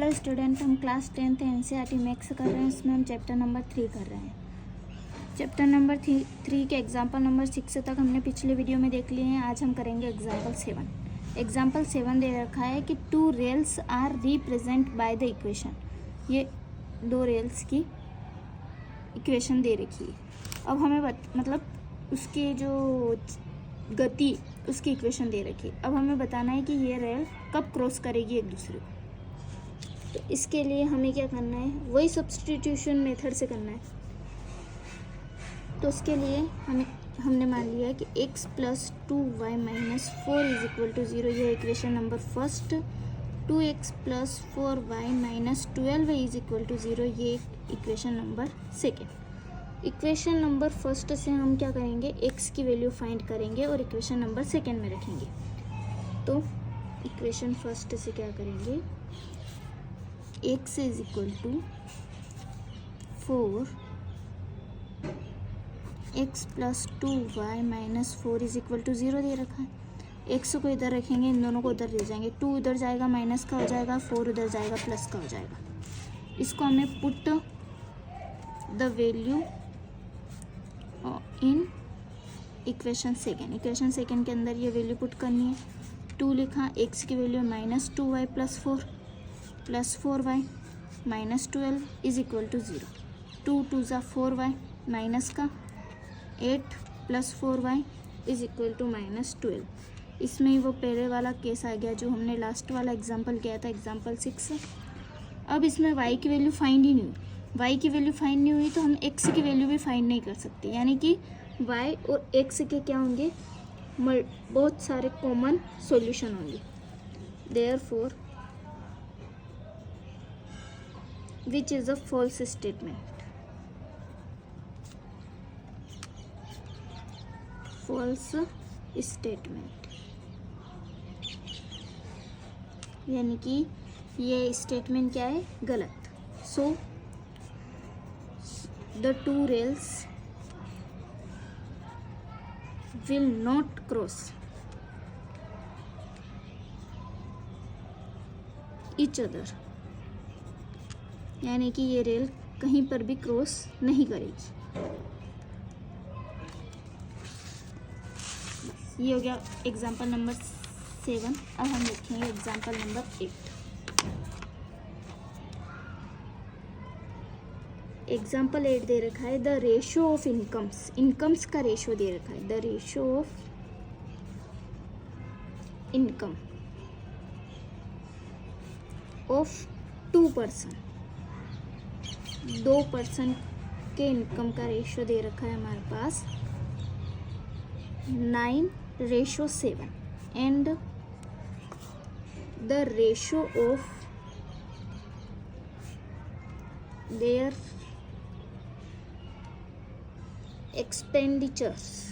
Hello student, हम class 10th NCERT maths कर रहे हैं। उसमें हम चैप्टर नंबर 3 कर रहे हैं। चैप्टर नंबर 3 के एग्जाम्पल नंबर 6 तक हमने पिछले वीडियो में देख लिए हैं। आज हम करेंगे एग्जाम्पल 7। एग्जाम्पल 7 दे रखा है कि 2 rails are represent by the equation. ये 2 रेल्स की इक्वेशन दे रखी है। अब हमें मतलब उसकी जो गति उसकी इक्वेशन दे रखी है। अब हमें बताना है कि ये रेल कब क्रॉस करेगी एक दूसरे को। तो इसके लिए हमें क्या करना है, वही सब्स्टिट्यूशन मेथड से करना है। तो उसके लिए हमने मान लिया है कि x + 2y - 4 = 0। ये equation number first. 2x + 4y - 12y = 0। ये equation number second. Equation number first से हम क्या करेंगे, x की वैल्यू फाइंड करेंगे और इक्वेशन नंबर सेकेंड में रखेंगे। तो इक्वेशन फर्स्ट से क्या करेंगे, x = 4, x + 2y - 4 = 0 दे रखा है। x को इधर रखेंगे, इन दोनों को उधर ले जाएंगे। 2 उधर जाएगा माइनस का हो जाएगा, 4 उधर जाएगा प्लस का हो जाएगा। इसको हमें put the value in equation second. Equation second के अंदर ये वैल्यू पुट करनी है। 2 लिखा, x की value -2y + 4 + 4y - 12 = 0। 2 × 2 = 4y minus का 8 + 4y = -12। इसमें ही वो पहले वाला केस आ गया जो हमने लास्ट वाला एग्जांपल किया था, एग्जांपल 6। अब इसमें y की वैल्यू फाइंड ही नहीं हुई। y की वैल्यू फाइंड नहीं हुई तो हम x की वैल्यू भी फाइंड नहीं कर सकते। यानी कि y और x के क्या होंगे, बहुत सारे कॉमन सॉल्यूशन होंगे। Therefore which is a false statement। false statement यानी कि ये स्टेटमेंट क्या है, गलत। सो the 2 rails will not cross each other। यानी कि ये रेल कहीं पर भी क्रॉस नहीं करेगी। ये हो गया एग्जाम्पल नंबर 7। अब हम लिखेंगे एग्जाम्पल नंबर 8। एग्जाम्पल 8 दे रखा है द रेशियो ऑफ इनकम्स का रेशियो दे रखा है। The ratio of income of 2 person. 2 person के इनकम का रेशियो दे रखा है हमारे पास 9:7 and the ratio of their expenditures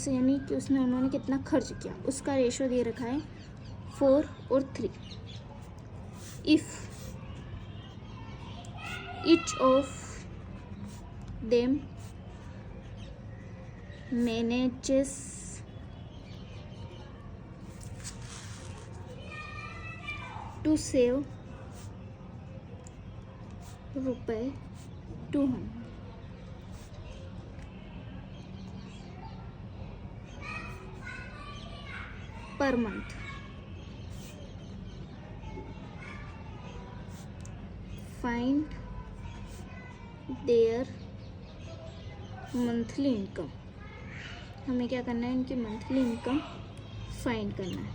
यानी कि उसमें उन्होंने कितना खर्च किया, उसका रेशियो दे रखा है 4 और 3। If each of them manages to save ₹200 per month, find there monthly income. हमें क्या करना है, इनकी मंथली इनकम फाइंड करना है।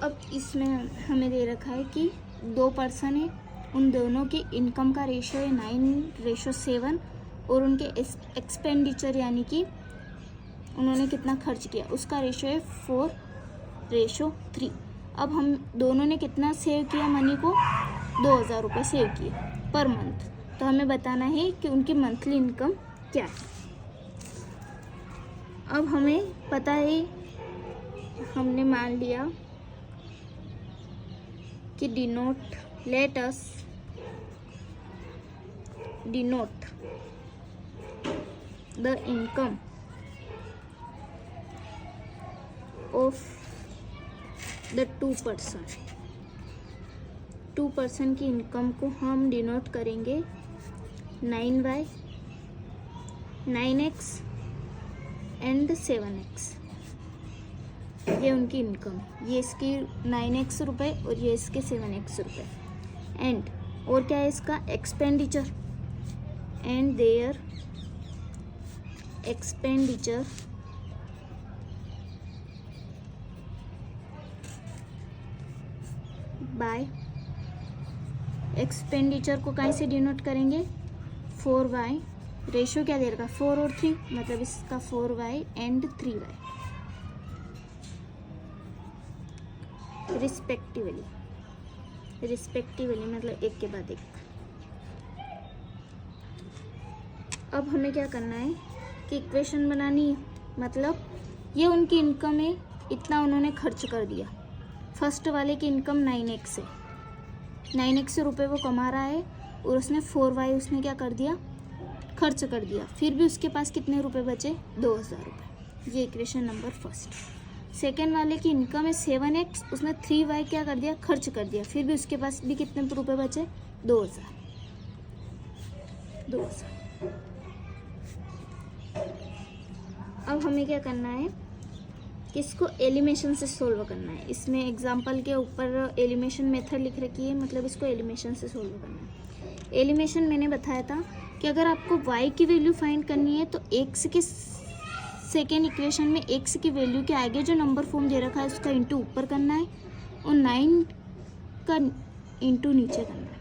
अब इसमें हमें दे रखा है कि 2 पर्सन है, उन दोनों की इनकम का रेशियो है 9:7 और उनके एक्सपेंडिचर यानी कि उन्होंने कितना खर्च किया उसका रेशियो है 4:3। अब हम दोनों ने कितना सेव किया मनी को, 2000 रुपये सेव किए पर मंथ। तो हमें बताना है कि उनकी मंथली इनकम क्या है। अब हमें पता है, हमने मान लिया कि let us denote the income of the two person की इनकम को हम डिनोट करेंगे 9y, 9x एंड 7x। ये उनकी इनकम है, ये इसकी 9x रुपये और ये इसके 7x रुपये। एंड और क्या है इसका expenditure, and there expenditure bye, expenditure को कहाँ से डिनोट करेंगे 4y, रेशियो क्या दे रखा 4 और 3, मतलब इसका 4y एंड 3y रिस्पेक्टिवली मतलब एक के बाद एक। अब हमें क्या करना है कि इक्वेशन बनानी है, मतलब ये उनकी इनकम है, इतना उन्होंने खर्च कर दिया। फर्स्ट वाले की इनकम 9x है, 9x रुपये वो कमा रहा है और उसने 4y उसने क्या कर दिया खर्च कर दिया, फिर भी उसके पास कितने रुपए बचे 2000 रुपये। ये इक्वेशन नंबर फर्स्ट। सेकेंड वाले की इनकम है 7x, उसने 3y क्या कर दिया खर्च कर दिया, फिर भी उसके पास भी कितने रुपए बचे 2000। अब हमें क्या करना है कि इसको एलिमिनेशन से सोल्व करना है। इसमें एग्जाम्पल के ऊपर एलिमिनेशन मेथड लिख रखी है, मतलब इसको एलिमिनेशन से सोल्व करना है। एलिमिनेशन मैंने बताया था कि अगर आपको y की वैल्यू फाइंड करनी है तो x के सेकेंड इक्वेशन में x की वैल्यू के आगे जो नंबर फॉर्म दे रखा है उसका इंटू ऊपर करना है और 9 का इंटू नीचे करना है,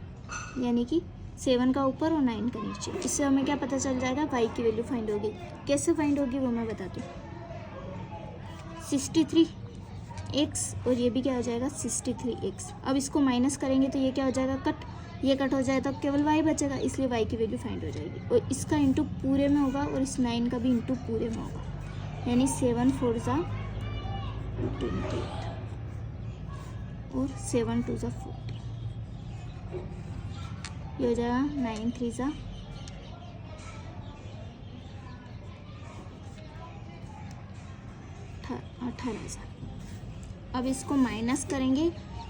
यानी कि 7 का ऊपर और 9 का नीचे। इससे हमें क्या पता चल जाएगा y की वैल्यू फाइंड होगी। कैसे फाइंड होगी वो मैं बताती हूँ। 63x और ये भी क्या हो जाएगा 63x। अब इसको माइनस करेंगे तो ये क्या हो जाएगा कट, ये कट हो जाए तो केवल y बचेगा, इसलिए y की वैल्यू फाइंड हो जाएगी। और इसका इंटू पूरे में होगा और इस 9 का भी इंटू पूरे में होगा, यानी 7 4 ज़ा 28 और 7 2 ज़ा 40। ये हो जाएगा 9 3 ज़ा 18,000। अब इसको माइनस करेंगे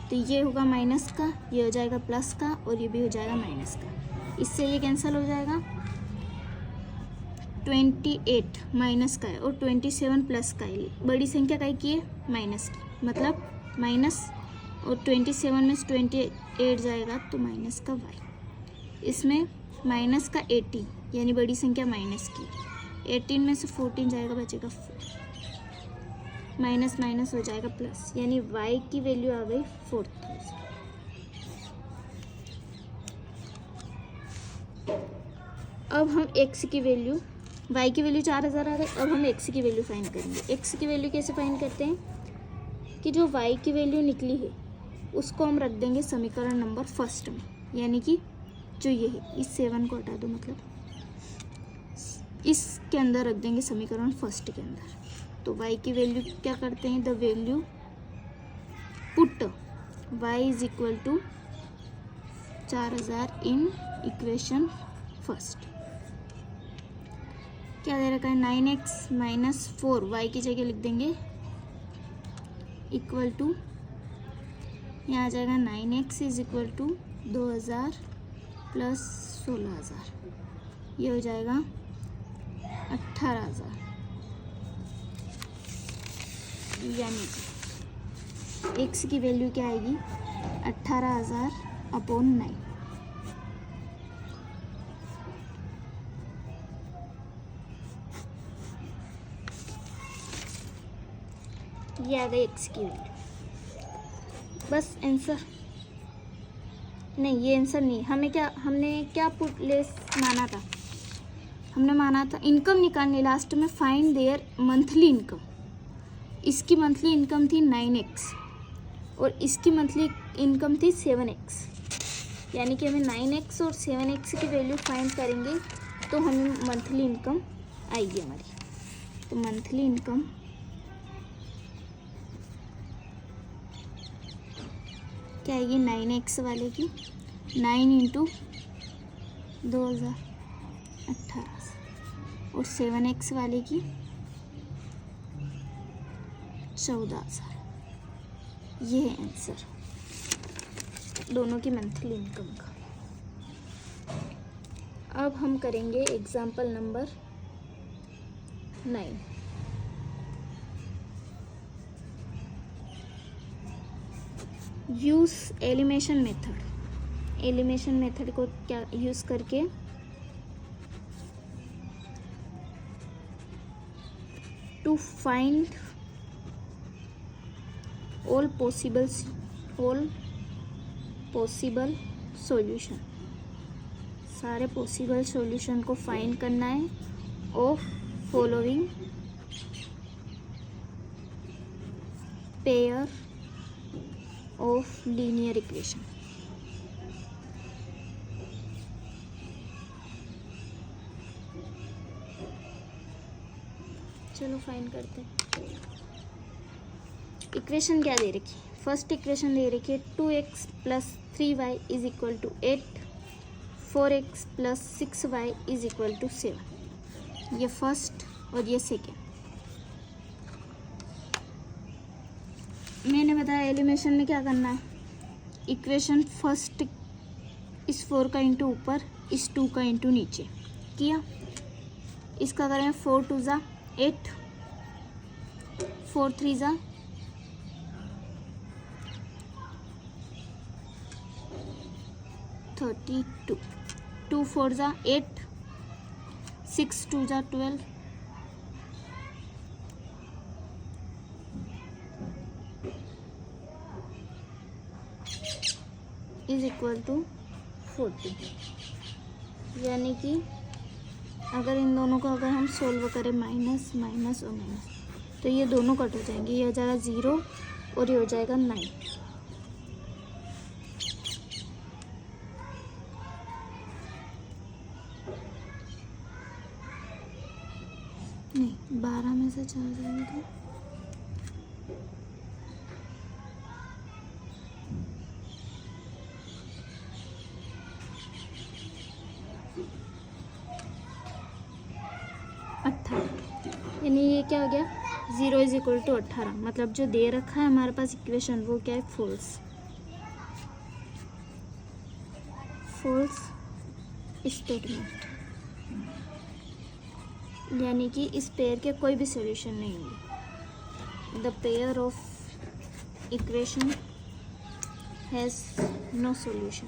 तो ये होगा माइनस का, ये हो जाएगा प्लस का और ये भी हो जाएगा माइनस का। इससे ये कैंसिल हो जाएगा। 28 माइनस का है और 27 प्लस का है। बड़ी संख्या का की है माइनस की, मतलब माइनस और 27 में से 28 जाएगा तो माइनस का y। इसमें माइनस का 18 यानी बड़ी संख्या माइनस की, 18 में से 14 जाएगा बचेगा 4, माइनस माइनस हो जाएगा प्लस, यानी y की वैल्यू आ गई 4000। अब हम x की वैल्यू, y की वैल्यू 4000 आ गई। अब हम x की वैल्यू फाइंड करेंगे। x की वैल्यू कैसे फाइंड करते हैं कि जो y की वैल्यू निकली है उसको हम रख देंगे समीकरण नंबर फर्स्ट में, यानी कि जो ये है इस 7 को हटा दो, मतलब इसके अंदर रख देंगे समीकरण फर्स्ट के अंदर। तो y की वैल्यू क्या करते हैं, the value put y is equal to 4000 in equation first. क्या दे रखा है 9x माइनस 4, y की जगह लिख देंगे इक्वल टू, यहाँ आ जाएगा 9x is equal to 2000 plus 16000, ये हो जाएगा 18,000, यानी कि x की वैल्यू क्या आएगी 18,000 अपॉन 9। ये आ गई x की वैल्यू। बस आंसर नहीं, ये आंसर नहीं। हमने क्या पुट लेस माना था, हमने माना था इनकम निकालने लास्ट में फाइंड देयर मंथली इनकम। इसकी मंथली इनकम थी 9x और इसकी मंथली इनकम थी 7x, यानी कि हमें 9x और 7x की वैल्यू फाइंड करेंगे तो हमें मंथली इनकम आएगी हमारी। तो मंथली इनकम क्या आएगी 9x वाले की 9 इंटू 2000 18,000 और 7x वाले की 14,000। ये है आंसर दोनों की मंथली इनकम का। अब हम करेंगे example number 9। Use elimination method. Elimination method को क्या यूज़ करके to find all possible solution. सारे पॉसिबल सॉल्यूशन को फाइंड करना है of following pair of linear equation. चलो फाइंड करते हैं। इक्वेशन क्या दे रखी है? फर्स्ट इक्वेशन दे रखी है 2x प्लस 3y is equal to 8, 4x plus 6y is equal to 7। ये फर्स्ट और ये सेकेंड। मैंने बताया एलिमिनेशन में क्या करना है। इक्वेशन फर्स्ट इस 4 का इंटू ऊपर, इस 2 का इंटू नीचे किया। इसका करें 4 2 ज़ा 8, 4 3 ज़ा 32, 2 4 ज़ा 8, 6 2 ज़ा 12, इज इक्वल टू 40। यानी कि अगर इन दोनों को अगर हम सोल्व करें माइनस माइनस और माइनस, तो ये दोनों कट हो जाएंगे। ये हो जाएगा 0 और ये हो जाएगा 9। नहीं, 12 में से 4 जाएंगे तो 18। यानी ये क्या हो गया? 0 इज इक्वल टू 18। मतलब जो दे रखा है हमारे पास इक्वेशन वो क्या है? False statement. यानी कि इस पेयर के कोई भी सॉल्यूशन नहीं होंगे। The pair of equation has no solution.